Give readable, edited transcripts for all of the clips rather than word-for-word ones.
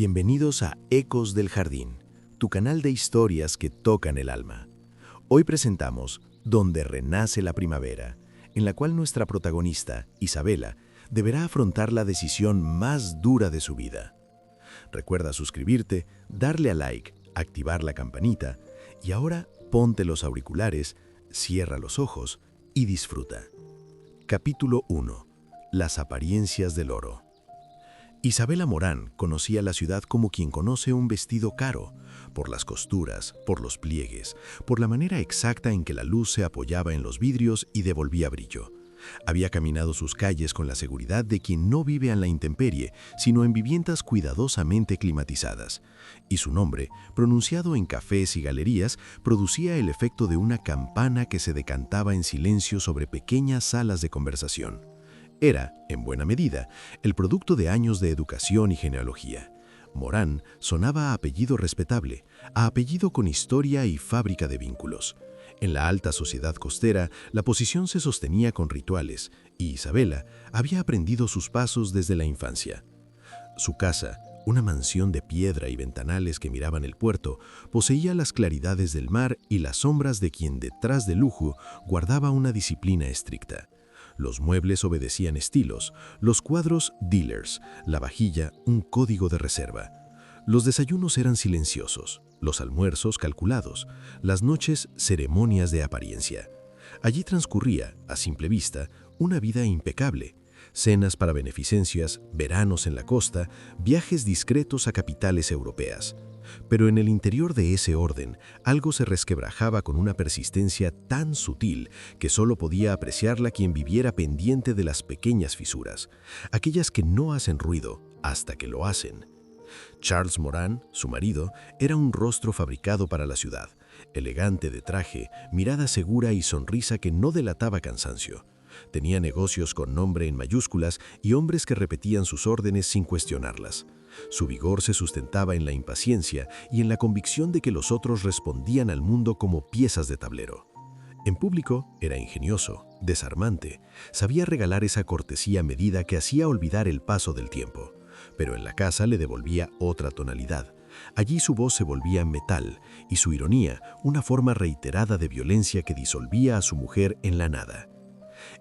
Bienvenidos a Ecos del Jardín, tu canal de historias que tocan el alma. Hoy presentamos Donde renace la primavera, en la cual nuestra protagonista, Isabela, deberá afrontar la decisión más dura de su vida. Recuerda suscribirte, darle a like, activar la campanita y ahora ponte los auriculares, cierra los ojos y disfruta. Capítulo 1. Las apariencias del oro. Isabela Morán conocía la ciudad como quien conoce un vestido caro, por las costuras, por los pliegues, por la manera exacta en que la luz se apoyaba en los vidrios y devolvía brillo. Había caminado sus calles con la seguridad de quien no vive en la intemperie, sino en viviendas cuidadosamente climatizadas. Y su nombre, pronunciado en cafés y galerías, producía el efecto de una campana que se decantaba en silencio sobre pequeñas salas de conversación. Era, en buena medida, el producto de años de educación y genealogía. Morán sonaba a apellido respetable, a apellido con historia y fábrica de vínculos. En la alta sociedad costera, la posición se sostenía con rituales, y Isabela había aprendido sus pasos desde la infancia. Su casa, una mansión de piedra y ventanales que miraban el puerto, poseía las claridades del mar y las sombras de quien detrás del lujo guardaba una disciplina estricta. Los muebles obedecían estilos, los cuadros dealers, la vajilla un código de reserva. Los desayunos eran silenciosos, los almuerzos calculados, las noches ceremonias de apariencia. Allí transcurría, a simple vista, una vida impecable. Cenas para beneficencias, veranos en la costa, viajes discretos a capitales europeas. Pero en el interior de ese orden, algo se resquebrajaba con una persistencia tan sutil que solo podía apreciarla quien viviera pendiente de las pequeñas fisuras, aquellas que no hacen ruido hasta que lo hacen. Charles Morán, su marido, era un rostro fabricado para la ciudad, elegante de traje, mirada segura y sonrisa que no delataba cansancio. Tenía negocios con nombre en mayúsculas y hombres que repetían sus órdenes sin cuestionarlas. Su vigor se sustentaba en la impaciencia y en la convicción de que los otros respondían al mundo como piezas de tablero. En público era ingenioso, desarmante, sabía regalar esa cortesía medida que hacía olvidar el paso del tiempo. Pero en la casa le devolvía otra tonalidad. Allí su voz se volvía metal y su ironía una forma reiterada de violencia que disolvía a su mujer en la nada.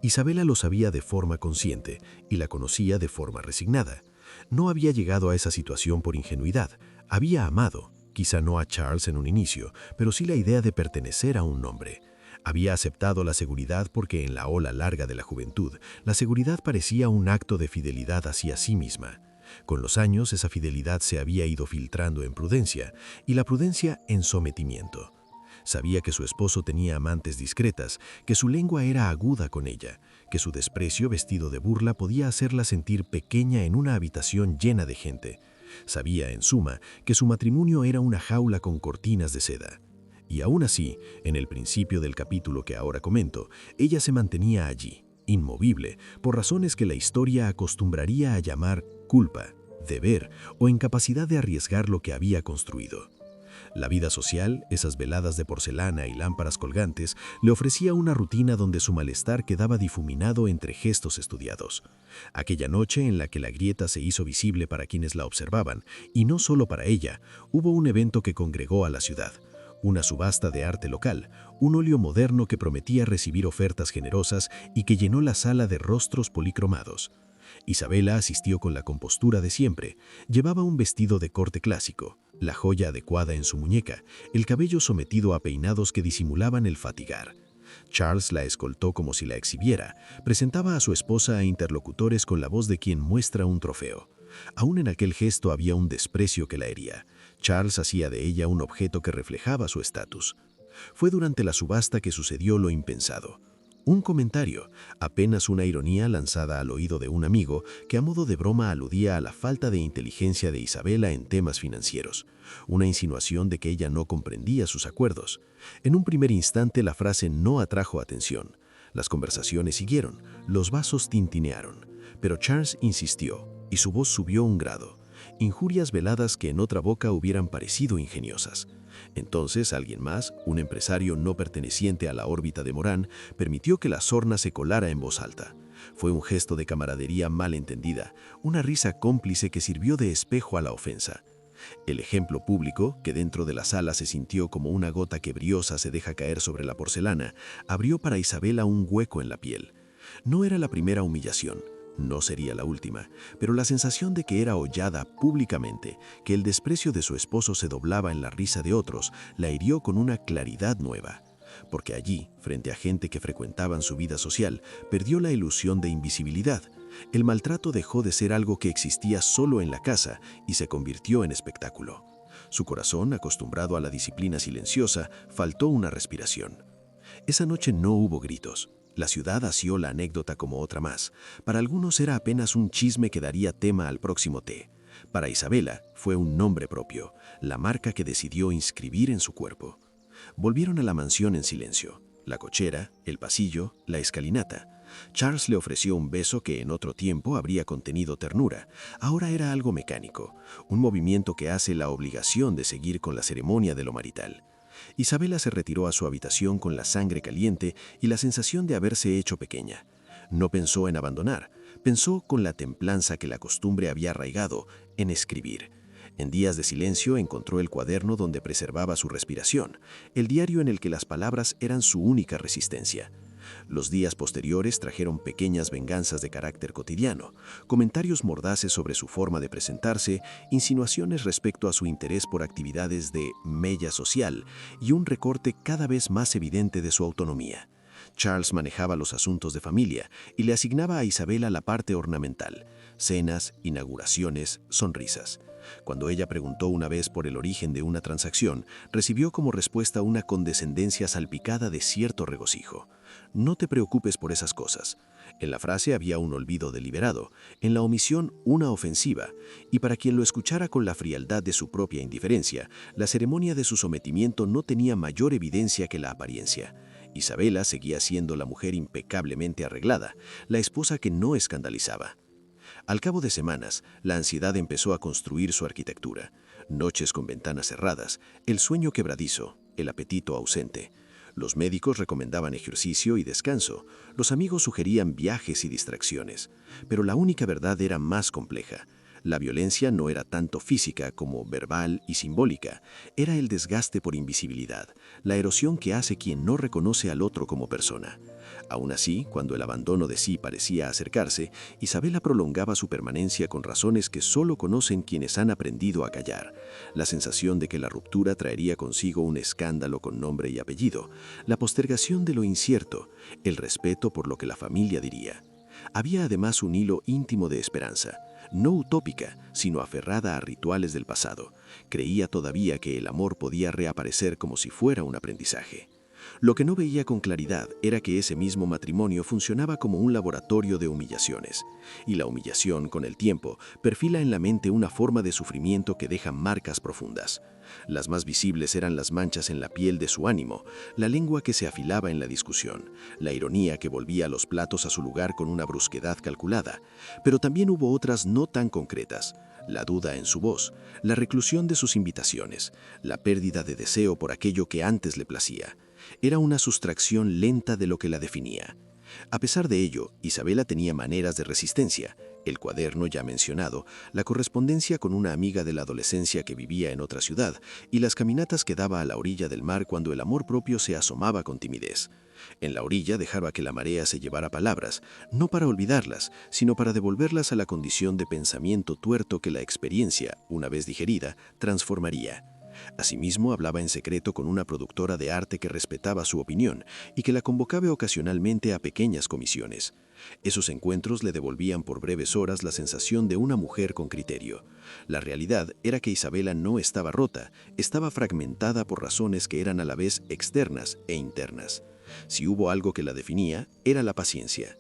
Isabela lo sabía de forma consciente y la conocía de forma resignada. No había llegado a esa situación por ingenuidad. Había amado, quizá no a Charles en un inicio, pero sí la idea de pertenecer a un hombre. Había aceptado la seguridad porque en la ola larga de la juventud, la seguridad parecía un acto de fidelidad hacia sí misma. Con los años, esa fidelidad se había ido filtrando en prudencia, y la prudencia en sometimiento. Sabía que su esposo tenía amantes discretas, que su lengua era aguda con ella, que su desprecio vestido de burla podía hacerla sentir pequeña en una habitación llena de gente. Sabía, en suma, que su matrimonio era una jaula con cortinas de seda. Y aún así, en el principio del capítulo que ahora comento, ella se mantenía allí, inmovible, por razones que la historia acostumbraría a llamar culpa, deber o incapacidad de arriesgar lo que había construido. La vida social, esas veladas de porcelana y lámparas colgantes, le ofrecía una rutina donde su malestar quedaba difuminado entre gestos estudiados. Aquella noche en la que la grieta se hizo visible para quienes la observaban, y no solo para ella, hubo un evento que congregó a la ciudad. Una subasta de arte local, un óleo moderno que prometía recibir ofertas generosas y que llenó la sala de rostros policromados. Isabela asistió con la compostura de siempre. Llevaba un vestido de corte clásico, la joya adecuada en su muñeca, el cabello sometido a peinados que disimulaban el fatigar. Charles la escoltó como si la exhibiera, presentaba a su esposa a interlocutores con la voz de quien muestra un trofeo. Aún en aquel gesto había un desprecio que la hería. Charles hacía de ella un objeto que reflejaba su estatus. Fue durante la subasta que sucedió lo impensado. Un comentario, apenas una ironía lanzada al oído de un amigo que a modo de broma aludía a la falta de inteligencia de Isabela en temas financieros, una insinuación de que ella no comprendía sus acuerdos. En un primer instante la frase no atrajo atención. Las conversaciones siguieron, los vasos tintinearon, pero Charles insistió y su voz subió un grado. injurias veladas que en otra boca hubieran parecido ingeniosas. Entonces alguien más, un empresario no perteneciente a la órbita de Morán, permitió que la sorna se colara en voz alta. Fue un gesto de camaradería mal entendida, una risa cómplice que sirvió de espejo a la ofensa. El ejemplo público, que dentro de la sala se sintió como una gota que briosa se deja caer sobre la porcelana, abrió para Isabela un hueco en la piel. No era la primera humillación, no sería la última, pero la sensación de que era hollada públicamente, que el desprecio de su esposo se doblaba en la risa de otros, la hirió con una claridad nueva. Porque allí, frente a gente que frecuentaban su vida social, perdió la ilusión de invisibilidad. El maltrato dejó de ser algo que existía solo en la casa y se convirtió en espectáculo. Su corazón, acostumbrado a la disciplina silenciosa, faltó una respiración. Esa noche no hubo gritos. La ciudad asió la anécdota como otra más. Para algunos era apenas un chisme que daría tema al próximo té. Para Isabela fue un nombre propio, la marca que decidió inscribir en su cuerpo. Volvieron a la mansión en silencio. La cochera, el pasillo, la escalinata. Charles le ofreció un beso que en otro tiempo habría contenido ternura. Ahora era algo mecánico, un movimiento que hace la obligación de seguir con la ceremonia de lo marital. Isabela se retiró a su habitación con la sangre caliente y la sensación de haberse hecho pequeña. No pensó en abandonar, pensó con la templanza que la costumbre había arraigado en escribir. En días de silencio encontró el cuaderno donde preservaba su respiración, el diario en el que las palabras eran su única resistencia. Los días posteriores trajeron pequeñas venganzas de carácter cotidiano, comentarios mordaces sobre su forma de presentarse, insinuaciones respecto a su interés por actividades de mella social y un recorte cada vez más evidente de su autonomía. Charles manejaba los asuntos de familia y le asignaba a Isabela la parte ornamental, cenas, inauguraciones, sonrisas. Cuando ella preguntó una vez por el origen de una transacción, recibió como respuesta una condescendencia salpicada de cierto regocijo. No te preocupes por esas cosas. En la frase había un olvido deliberado, en la omisión una ofensiva, y para quien lo escuchara con la frialdad de su propia indiferencia, la ceremonia de su sometimiento no tenía mayor evidencia que la apariencia. Isabela seguía siendo la mujer impecablemente arreglada, la esposa que no escandalizaba. Al cabo de semanas, la ansiedad empezó a construir su arquitectura. Noches con ventanas cerradas, el sueño quebradizo, el apetito ausente. Los médicos recomendaban ejercicio y descanso, los amigos sugerían viajes y distracciones. Pero la única verdad era más compleja. La violencia no era tanto física como verbal y simbólica, era el desgaste por invisibilidad, la erosión que hace quien no reconoce al otro como persona. Aún así, cuando el abandono de sí parecía acercarse, Isabela prolongaba su permanencia con razones que solo conocen quienes han aprendido a callar. La sensación de que la ruptura traería consigo un escándalo con nombre y apellido, la postergación de lo incierto, el respeto por lo que la familia diría. Había además un hilo íntimo de esperanza, no utópica, sino aferrada a rituales del pasado. Creía todavía que el amor podía reaparecer como si fuera un aprendizaje. Lo que no veía con claridad era que ese mismo matrimonio funcionaba como un laboratorio de humillaciones. Y la humillación, con el tiempo, perfila en la mente una forma de sufrimiento que deja marcas profundas. Las más visibles eran las manchas en la piel de su ánimo, la lengua que se afilaba en la discusión, la ironía que volvía los platos a su lugar con una brusquedad calculada. Pero también hubo otras no tan concretas. La duda en su voz, la reclusión de sus invitaciones, la pérdida de deseo por aquello que antes le placía. Era una sustracción lenta de lo que la definía. A pesar de ello, Isabela tenía maneras de resistencia. El cuaderno ya mencionado, la correspondencia con una amiga de la adolescencia que vivía en otra ciudad y las caminatas que daba a la orilla del mar cuando el amor propio se asomaba con timidez. En la orilla dejaba que la marea se llevara palabras, no para olvidarlas, sino para devolverlas a la condición de pensamiento tuerto que la experiencia, una vez digerida, transformaría. Asimismo, hablaba en secreto con una productora de arte que respetaba su opinión y que la convocaba ocasionalmente a pequeñas comisiones. Esos encuentros le devolvían por breves horas la sensación de una mujer con criterio. La realidad era que Isabela no estaba rota, estaba fragmentada por razones que eran a la vez externas e internas. Si hubo algo que la definía, era la paciencia.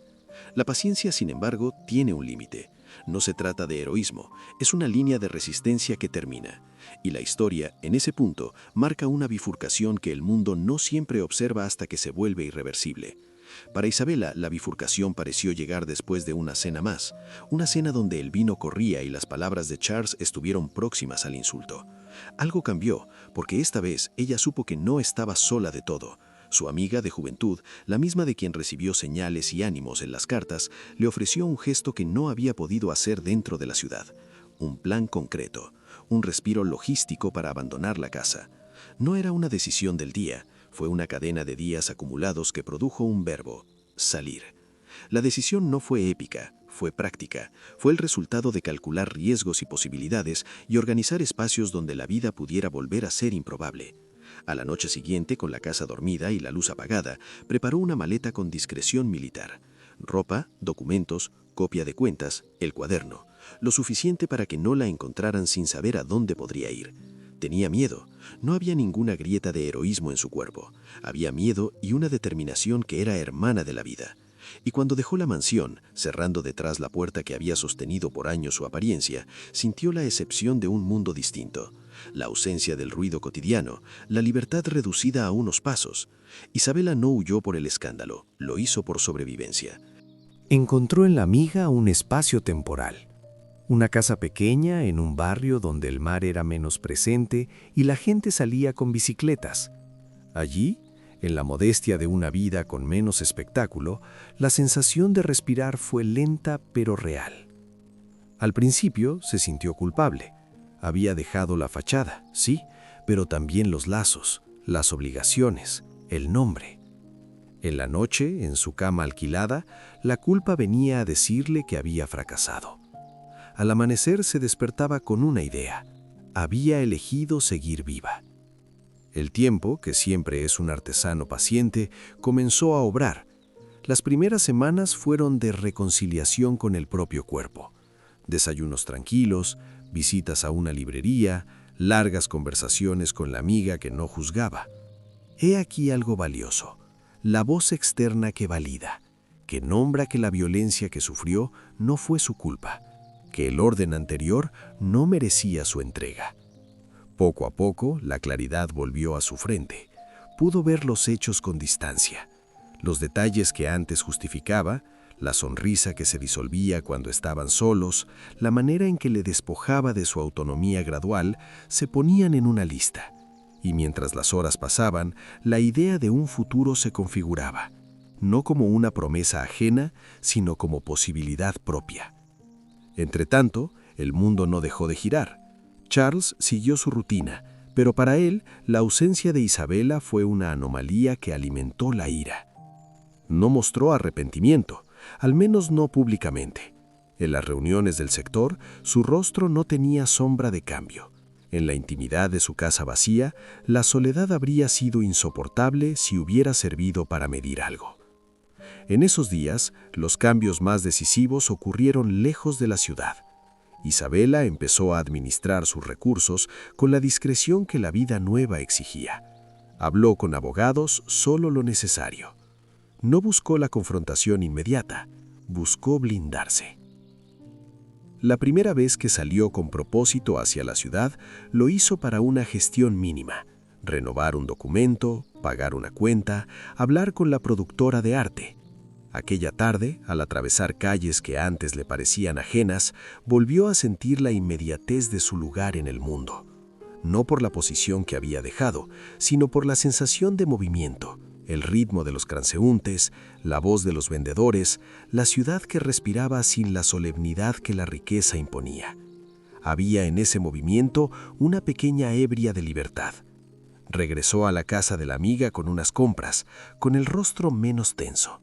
La paciencia, sin embargo, tiene un límite. No se trata de heroísmo, es una línea de resistencia que termina. Y la historia, en ese punto, marca una bifurcación que el mundo no siempre observa hasta que se vuelve irreversible. Para Isabela, la bifurcación pareció llegar después de una cena más, una cena donde el vino corría y las palabras de Charles estuvieron próximas al insulto. Algo cambió, porque esta vez ella supo que no estaba sola de todo. Su amiga de juventud, la misma de quien recibió señales y ánimos en las cartas, le ofreció un gesto que no había podido hacer dentro de la ciudad. Un plan concreto, un respiro logístico para abandonar la casa. No era una decisión del día, fue una cadena de días acumulados que produjo un verbo: salir. La decisión no fue épica, fue práctica, fue el resultado de calcular riesgos y posibilidades y organizar espacios donde la vida pudiera volver a ser improbable. A la noche siguiente, con la casa dormida y la luz apagada, preparó una maleta con discreción militar. Ropa, documentos, copia de cuentas, el cuaderno. Lo suficiente para que no la encontraran sin saber a dónde podría ir. Tenía miedo. No había ninguna grieta de heroísmo en su cuerpo. Había miedo y una determinación que era hermana de la vida. Y cuando dejó la mansión, cerrando detrás la puerta que había sostenido por años su apariencia, sintió la excepción de un mundo distinto. La ausencia del ruido cotidiano, la libertad reducida a unos pasos. Isabela no huyó por el escándalo, lo hizo por sobrevivencia. Encontró en la amiga un espacio temporal. Una casa pequeña en un barrio donde el mar era menos presente y la gente salía con bicicletas. Allí, en la modestia de una vida con menos espectáculo, la sensación de respirar fue lenta pero real. Al principio se sintió culpable. Había dejado la fachada, sí, pero también los lazos, las obligaciones, el nombre. En la noche, en su cama alquilada, la culpa venía a decirle que había fracasado. Al amanecer se despertaba con una idea: había elegido seguir viva. El tiempo, que siempre es un artesano paciente, comenzó a obrar. Las primeras semanas fueron de reconciliación con el propio cuerpo. Desayunos tranquilos, visitas a una librería, largas conversaciones con la amiga que no juzgaba. He aquí algo valioso: la voz externa que valida, que nombra que la violencia que sufrió no fue su culpa, que el orden anterior no merecía su entrega. Poco a poco, la claridad volvió a su frente. Pudo ver los hechos con distancia. Los detalles que antes justificaba, la sonrisa que se disolvía cuando estaban solos, la manera en que le despojaba de su autonomía gradual, se ponían en una lista. Y mientras las horas pasaban, la idea de un futuro se configuraba, no como una promesa ajena, sino como posibilidad propia. Entretanto, el mundo no dejó de girar. Charles siguió su rutina, pero para él, la ausencia de Isabela fue una anomalía que alimentó la ira. No mostró arrepentimiento, al menos no públicamente. En las reuniones del sector, su rostro no tenía sombra de cambio. En la intimidad de su casa vacía, la soledad habría sido insoportable si hubiera servido para medir algo. En esos días, los cambios más decisivos ocurrieron lejos de la ciudad. Isabela empezó a administrar sus recursos con la discreción que la vida nueva exigía. Habló con abogados solo lo necesario. No buscó la confrontación inmediata, buscó blindarse. La primera vez que salió con propósito hacia la ciudad, lo hizo para una gestión mínima: renovar un documento, pagar una cuenta, hablar con la productora de arte. Aquella tarde, al atravesar calles que antes le parecían ajenas, volvió a sentir la inmediatez de su lugar en el mundo. No por la posición que había dejado, sino por la sensación de movimiento, el ritmo de los transeúntes, la voz de los vendedores, la ciudad que respiraba sin la solemnidad que la riqueza imponía. Había en ese movimiento una pequeña ebria de libertad. Regresó a la casa de la amiga con unas compras, con el rostro menos tenso.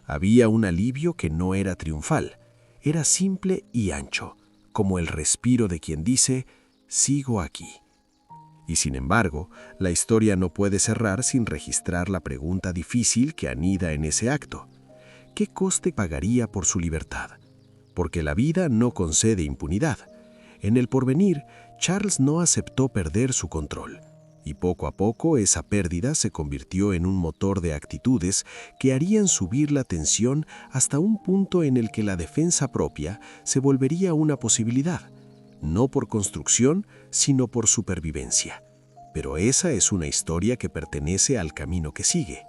Había un alivio que no era triunfal, era simple y ancho, como el respiro de quien dice: sigo aquí. Y sin embargo, la historia no puede cerrar sin registrar la pregunta difícil que anida en ese acto: ¿qué coste pagaría por su libertad? Porque la vida no concede impunidad. En el porvenir, Charles no aceptó perder su control. Y poco a poco esa pérdida se convirtió en un motor de actitudes que harían subir la tensión hasta un punto en el que la defensa propia se volvería una posibilidad, no por construcción, sino por supervivencia. Pero esa es una historia que pertenece al camino que sigue.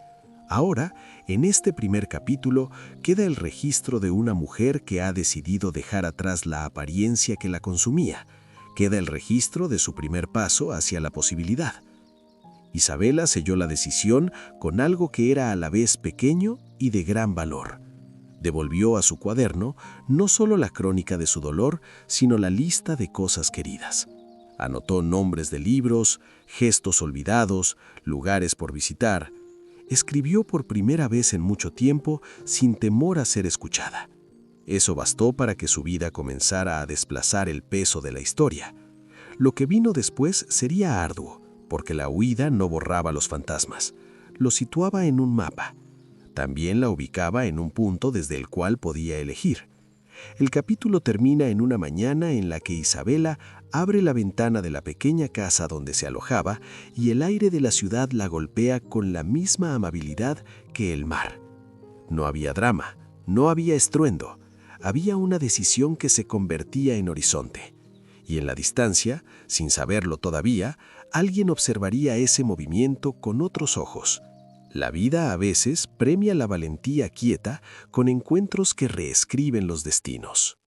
Ahora, en este primer capítulo, queda el registro de una mujer que ha decidido dejar atrás la apariencia que la consumía. Queda el registro de su primer paso hacia la posibilidad. Isabela selló la decisión con algo que era a la vez pequeño y de gran valor. Devolvió a su cuaderno no solo la crónica de su dolor, sino la lista de cosas queridas. Anotó nombres de libros, gestos olvidados, lugares por visitar. Escribió por primera vez en mucho tiempo sin temor a ser escuchada. Eso bastó para que su vida comenzara a desplazar el peso de la historia. Lo que vino después sería arduo, porque la huida no borraba los fantasmas, los situaba en un mapa. También la ubicaba en un punto desde el cual podía elegir. El capítulo termina en una mañana en la que Isabela abre la ventana de la pequeña casa donde se alojaba y el aire de la ciudad la golpea con la misma amabilidad que el mar. No había drama, no había estruendo, había una decisión que se convertía en horizonte. Y en la distancia, sin saberlo todavía, alguien observaría ese movimiento con otros ojos. La vida a veces premia la valentía quieta con encuentros que reescriben los destinos.